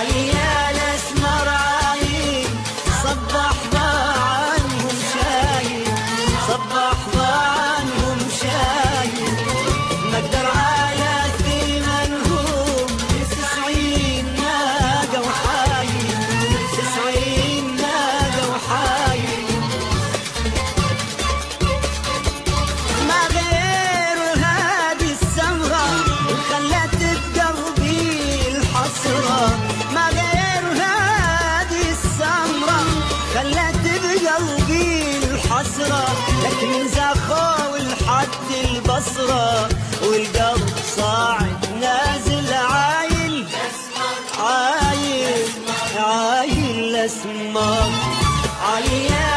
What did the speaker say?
عاليال اسمر عايل صبح عنهم شايل، صبح عنهم شايل، ما اقدر على ثمنهم 90 ناقة وحايل، 90 ناقة وحايل. ما غير هذه السمرة خلت بقلبي الحسرة، ما غير هذه السمرة خلت بقلبي الحسرة، لكن زخوا لحد البصرة والقلب صاعد نازل عايل، عايل عايل اسمر عالية